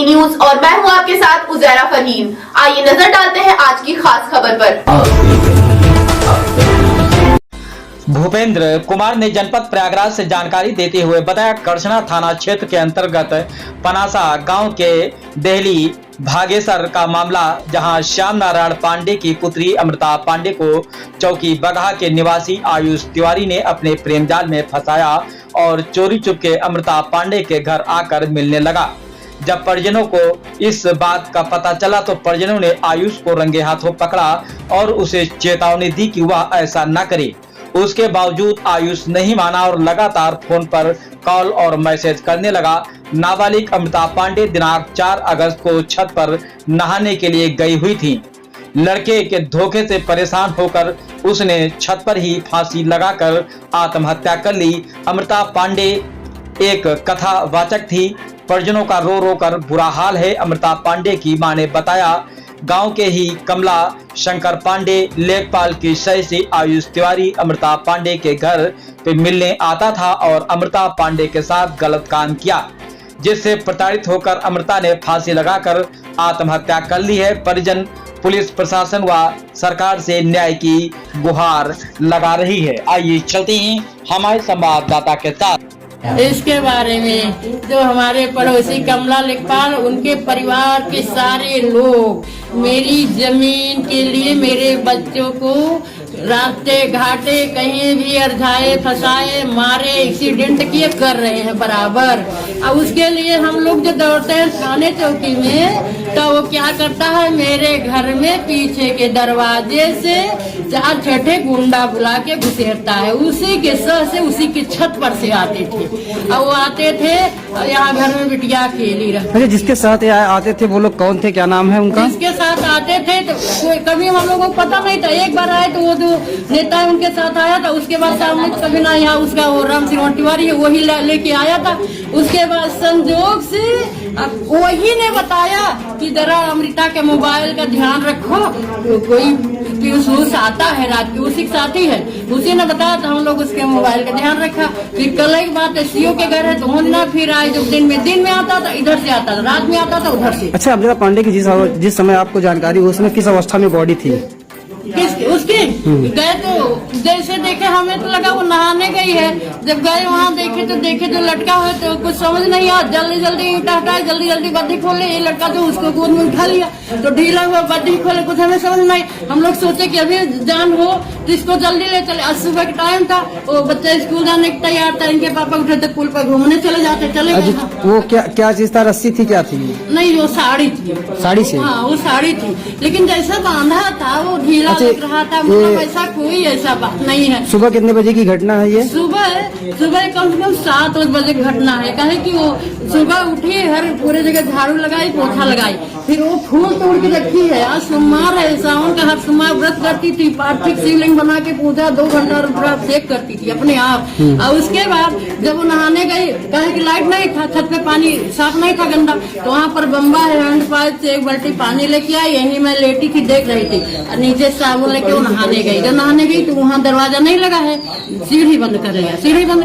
News और मैं हूं आपके साथ उजैरा फरहीन। आइए नजर डालते हैं आज की खास खबर पर। भूपेंद्र कुमार ने जनपद प्रयागराज से जानकारी देते हुए बताया, करछना थाना क्षेत्र के अंतर्गत पनासा गांव के देहली भागेसर का मामला, जहां श्याम नारायण पांडे की पुत्री अमृता पांडे को चौकी बगहा के निवासी आयुष तिवारी ने अपने प्रेम जाल में फंसाया और चोरी चुपके अमृता पांडे के घर आकर मिलने लगा। जब परिजनों को इस बात का पता चला तो परिजनों ने आयुष को रंगे हाथों पकड़ा और उसे चेतावनी दी कि वह ऐसा न करे। उसके बावजूद आयुष नहीं माना और लगातार फोन पर कॉल और मैसेज करने लगा। नाबालिग अमृता पांडे दिनांक 4 अगस्त को छत पर नहाने के लिए गई हुई थी। लड़के के धोखे से परेशान होकर उसने छत पर ही फांसी लगाकर आत्महत्या कर ली। अमृता पांडे एक कथावाचक थी। परिजनों का रो रो कर बुरा हाल है। अमृता पांडे की मां ने बताया, गांव के ही कमला शंकर पांडे लेखपाल की सही से आयुष तिवारी अमृता पांडे के घर पे मिलने आता था और अमृता पांडे के साथ गलत काम किया, जिससे प्रताड़ित होकर अमृता ने फांसी लगाकर आत्महत्या कर ली है। परिजन पुलिस प्रशासन व सरकार से न्याय की गुहार लगा रही है। आइए चलते हैं हमारे संवाददाता के साथ। इसके बारे में जो हमारे पड़ोसी कमला लेखपाल, उनके परिवार के सारे लोग मेरी जमीन के लिए मेरे बच्चों को रास्ते घाटे कहीं भी अरझाए फंसाए मारे एक्सीडेंट किए कर रहे हैं बराबर। अब उसके लिए हम लोग जो दौड़ते हैं थाने चौकी में, तो वो क्या करता है, मेरे घर में पीछे के दरवाजे से 4 गुंडा बुला के घुसेरता है। उसी के सह से उसी की छत पर से आते थे। अब वो आते थे यहाँ घर में बिटिया खेली रहे। अरे जिसके साथ आते थे वो लोग कौन थे, क्या नाम है उनका? जिसके साथ आते थे तो कभी हम लोगों को पता नहीं था। एक बार आए तो वो जो नेता है उनके साथ आया था। उसके बाद सामने कभी ना यहाँ उसका वो राम सिंह तिवारी है, वही लेके आया था। उसके बाद संजोग से वही ने बताया कि जरा अमृता के मोबाइल का ध्यान रखो, तो कोई आता है रात की, उसी के साथी है, उसी ने बताया तो हम लोग उसके मोबाइल का ध्यान रखा। फिर कल एक बात सीओ के घर है तो होना फिर आए। जब दिन में आता था इधर से आता था, रात में आता था उधर से। अच्छा, अमृता पांडे की जिस समय आपको जानकारी हुई, उसमें किस अवस्था में बॉडी थी? उसकी गए तो जैसे देखे हमें तो लगा वो नहाने गई है। जब गए वहाँ देखे तो लटका हुआ, तो कुछ समझ नहीं आया। जल्दी उठा हटाए, जल्दी बद्दी खोले। ये लड़का तो उसको गोद में उठा लिया तो ढीला हुआ, बद्दी खोले, कुछ हमें समझ नहीं। हम लोग सोचे कि अभी जान हो तो इसको जल्दी ले चले। आज सुबह का टाइम था, वो बच्चा स्कूल जाने के तैयार था। इनके पापा उठे तो पुल पर घूमने चले गए। वो क्या चीज था? रस्सी थी, क्या थी? नहीं, वो साड़ी थी। साड़ी से? हाँ, वो साड़ी थी, लेकिन जैसा बांधा था वो ढीला लग रहा था। मतलब ऐसा कोई ऐसा बात नहीं है। सुबह कितने बजे की घटना है ये? सुबह कम से कम 7 बजे घटना है। कहे कि वो सुबह उठी, हर पूरे जगह झाड़ू लगाई, पोछा लगाई, फिर वो फूल तोड़ के रखी है। आज सोमवार है, सावन का हर सोमवार व्रत करती थी। पार्थिव शिवलिंग बना के पूजा 2 घंटा सेक करती थी अपने आप। और उसके बाद जब वो नहाने गई, कहे कि लाइट नहीं था, छत पे पानी साफ नहीं था गंदा, तो वहाँ पर बम्बा है, हैंड पाइप से 1 बाल्टी पानी लेके आई। यही मैं लेटी थी, देख रही थी। नीचे साबुन लेके वो नहाने गई। जब नहाने गई तो वहाँ दरवाजा नहीं लगा है, सीढ़ी बंद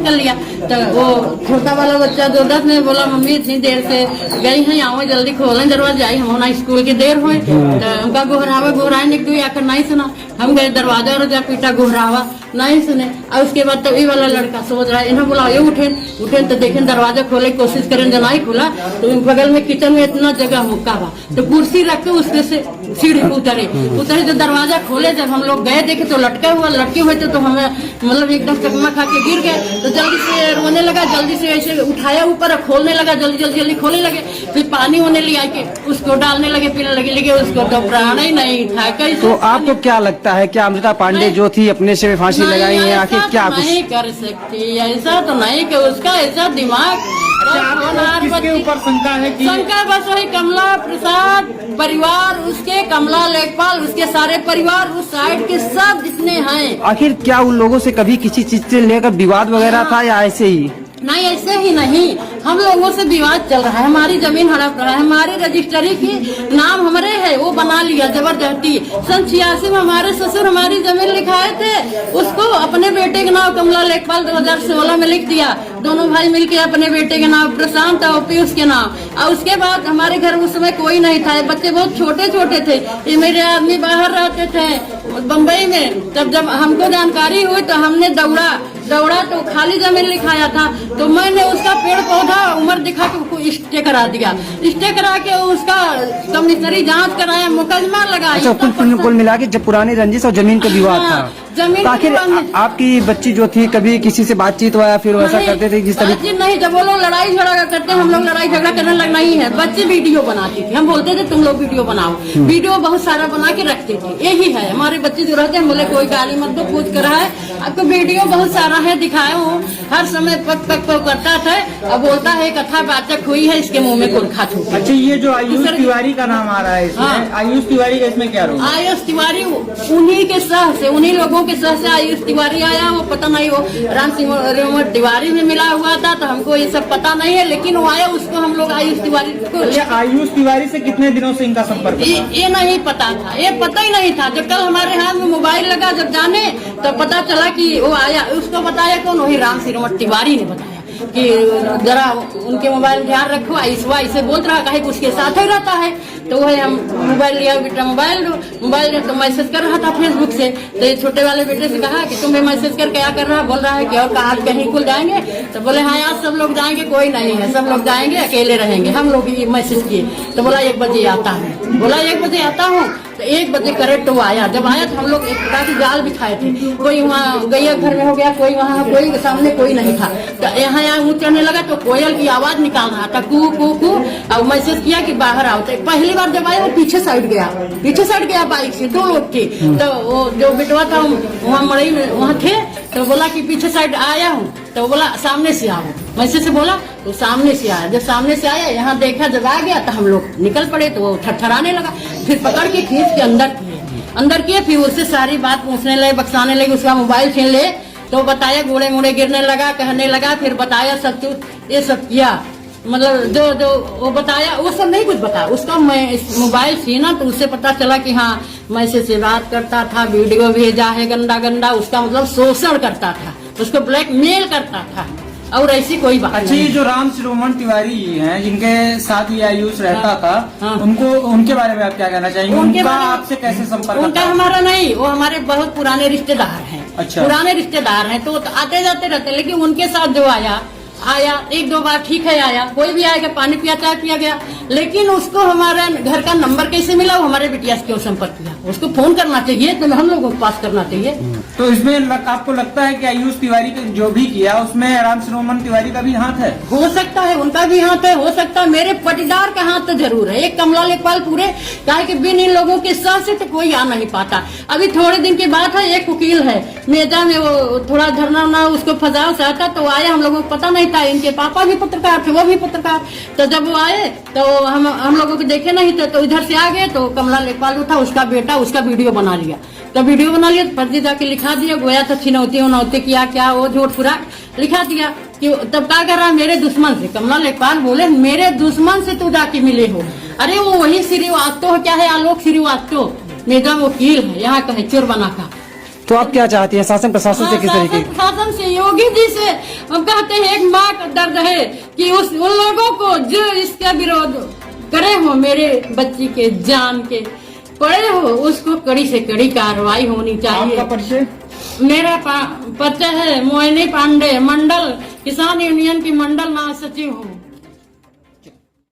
कर लिया। तो वो छोटा वाला बच्चा जो 10 ने बोला, मम्मी इतनी देर से गई है, आओ जल्दी खोलें दरवाजा। आई हम ना स्कूल की देर हुई तो उनका गोहरावा निकली, आकर नहीं सुना। हम गए दरवाजा और जब पीटा, गोहरावा नहीं सुने। और उसके बाद तो ये वाला लड़का सोच रहा है, इन्हें बुलाओ, उठे तो देखें दरवाजा खोले कोशिश करें, जब नहीं खुला तो बगल में किचन में इतना जगह हुक्का हुआ, तो कुर्सी रख के उसके से सीढ़ी उतरे तो दरवाजा खोले। जब हम लोग गए देखे तो लटके हुए थे, तो हमें मतलब एकदम चकमा खा के गिर गए। तो जल्दी से रोने लगा, जल्दी से ऐसे उठाया ऊपर, खोलने लगा, जल्दी खोलने लगे। फिर पानी होने लिया के उसको डालने लगे, पीने लगे, लेकिन उसको तो प्राण ही नहीं था। तो आपको क्या लगता है, क्या अमृता पांडे जो थी अपने से फांसी लगाई है? आखिर क्या कुछ नहीं कर सकती? ऐसा तो नहीं कि उसका ऐसा दिमाग। किसके ऊपर शंका है कि शंका बस वही कमला प्रसाद परिवार, उसके कमला लेखपाल, उसके सारे परिवार, उस साइड के सब जितने हैं। आखिर क्या उन लोगों से कभी किसी चीज से लेकर विवाद वगैरह था या ऐसे ही? नहीं, ऐसे ही नहीं। हम लोगों से विवाद चल रहा है, हमारी जमीन हड़प रहा है, हमारी रजिस्ट्री की नाम हमारे है, वो बना लिया जबरदस्ती। सन 86 में हमारे ससुर हमारी जमीन लिखाए थे, उसको अपने बेटे के नाम कमला लेखपाल 2016 में लिख दिया। दोनों भाई मिलके अपने बेटे के नाम प्रशांत और पीयूष के नाम। और उसके बाद हमारे घर उस समय कोई नहीं था, बच्चे बहुत छोटे छोटे थे। ये मेरे आदमी बाहर रहते थे बम्बई में। तब जब हमको जानकारी हुई तो हमने दौड़ा तो खाली जमीन लिखाया था, तो मैंने उसका पेड़ पौधा उम्र दिखा के उसको स्टे करा दिया। स्टे करा के उसका कमिश्नरी जांच कराया, मुकदमा लगाया। अच्छा, कुल मिला के जब पुरानी रंजिश और जमीन का विवाद था, जमीन आखिर आपकी बच्ची जो थी कभी किसी से बातचीत हुआ या फिर ऐसा करते थे जिस तरह? बातचीत नहीं, जब वो लोग लड़ाई झगड़ा करते हम लोग लड़ाई झगड़ा करने लगना ही है। बच्चे वीडियो बनाती थी, हम बोलते थे तुम लोग वीडियो बनाओ, वीडियो बहुत सारा बना के रखते थे। यही है हमारे बच्चे जो रहते हैं, बोले कोई गाली मत दो, पूछ कर है आपको वीडियो बहुत सारा है, दिखाया हूँ। हर समय पक करता था और बोलता है कथा बाचक हुई है, इसके मुँह में कुरखा छूटा। अच्छा, ये जो आयुष तिवारी का नाम आ रहा है इसमें, हाँ। आयुष तिवारी का इसमें क्या रोल? आयुष तिवारी उन्हीं के सह से, उन्हीं लोगों के सह से आयुष तिवारी आया। वो पता नहीं, वो राम सिंह तिवारी में मिला हुआ था, तो हमको ये सब पता नहीं है, लेकिन वो आया, उसको हम लोग आयुष तिवारी को। अच्छा, आयुष तिवारी से कितने दिनों से इनका संपर्क था? ये नहीं पता था, ये पता ही नहीं था। जब कल हमारे हाथ में मोबाइल लगा, जब जाने तब पता चला कि वो आया। उसको बताया कौन? वही राम सिंह तिवारी ने बताया कि जरा उनके मोबाइल ध्यान रखो, ऐसा ऐसे बोल रहा है, उसके साथ ही रहता है। तो वही हम मोबाइल लिया, बेटा मोबाइल तो मैसेज कर रहा था फेसबुक से। तो ये छोटे वाले बेटे से कहा कि तुम्हें मैसेज कर क्या कर रहा है? बोल रहा है कि और कहा कहीं खुल जाएंगे? तो बोले हाँ यार सब लोग जाएंगे, कोई नहीं है, सब लोग जाएंगे, अकेले रहेंगे। हम लोग ये मैसेज किए तो बोला 1 बजे आता है। बोला 1 बजे आता हूँ, तो 1 बजे करेक्ट वो आया। जब आया तो हम लोग एक प्रकार की जाल बिछाए थे, कोई वहाँ गैया घर में हो गया, कोई वहाँ, कोई सामने कोई नहीं था। तो यहाँ चढ़ने लगा तो कोयल की आवाज निकाल रहा था, कू कू कू। और मैसेज किया कि बाहर आओ। तो पहली बार जब आया वो पीछे साइड गया बाइक से, 2 लोग थे। तो वो जो बिटवा था वहाँ मड़ई में वहाँ थे, तो बोला कि पीछे साइड आया हूँ। तो बोला सामने से आओ, मैसेज से बोला तो सामने से आया। जब सामने से आया, यहाँ देखा, जब आ गया तो हम लोग निकल पड़े। तो वो थरथराने लगा, फिर पकड़ के खींच के अंदर किए, फिर उससे सारी बात पूछने लगे, बक्साने लगे, उसका मोबाइल छीन ले। तो बताया, घोड़े मुड़े गिरने लगा, कहने लगा, फिर बताया सब कुछ ये सब किया। मतलब जो वो बताया वो सब नहीं कुछ बताया। उसका मोबाइल छीना तो उससे पता चला कि हाँ मैसेज से बात करता था, वीडियो भेजा है गंदा, उसका मतलब शोषण करता था, उसको ब्लैकमेल करता था, और ऐसी कोई बात अच्छा, ये जो राम श्रीमन तिवारी हैं जिनके साथ ये आयुष रहता था, हाँ। उनके बारे में आप क्या कहना चाहेंगे? उनका आपसे कैसे संपर्क? उनका हमारा नहीं, वो हमारे बहुत पुराने रिश्तेदार हैं। अच्छा। पुराने रिश्तेदार हैं तो आते जाते रहते। लेकिन उनके साथ जो आया 1-2 बार ठीक है आया, कोई भी आएगा, पानी पिया, चाय पिया गया। लेकिन उसको हमारा घर का नंबर कैसे मिला? वो हमारे बिटिया से क्यों संपर्क किया? उसको फोन करना चाहिए, तो हम लोगों को पास करना चाहिए। तो इसमें आपको लगता है कि आयुष तिवारी ने जो भी किया उसमें राम श्रीमन तिवारी का भी हाथ है? हो सकता है उनका भी हाथ है, हो सकता है मेरे पटीदार का हाथ तो जरूर है। एक कमला लेखपाल पूरे, कहा कि बिन इन लोगों के साथ से तो कोई आ नहीं पाता। अभी थोड़े दिन की बात है, एक वकील है मेजा में, वो थोड़ा धरना उसको फंसाओ चाहता, तो आया, हम लोगों को पता नहीं था। इनके पापा भी पत्रकार थे, वो भी पत्रकार। तो जब वो आए तो हम लोगों को देखे नहीं थे, तो इधर से आ गए। तो कमला लेखपाल उठा, उसका बेटा उसका वीडियो बना लिया। तो वीडियो बना लिया, फर्जी जाके लिखा दिया, गोया तो छिनौती किया, क्या वो झूठ फुरा लिखा दिया। कि तब क्या कर रहा, मेरे दुश्मन से, कमला लेखपाल बोले मेरे दुश्मन से तू जाके मिले हो। अरे वो वही श्रीवास्तव क्या है, आलोक श्रीवास्तव, मेरा वकील है, यहाँ कहे चोर बना का। तो आप क्या चाहती हैं शासन प्रशासन से? किस तरीके? शासन से, योगी जी से हम कहते हैं, एक माँ का दर्द है कि उन लोगों को जो इसका विरोध करे हो, मेरे बच्ची के जान के पड़े हो, उसको कड़ी से कड़ी कार्रवाई होनी चाहिए। आपका परिचय? मेरा परिचय है मोहिनी पांडे, मंडल किसान यूनियन की मंडल महासचिव हूँ।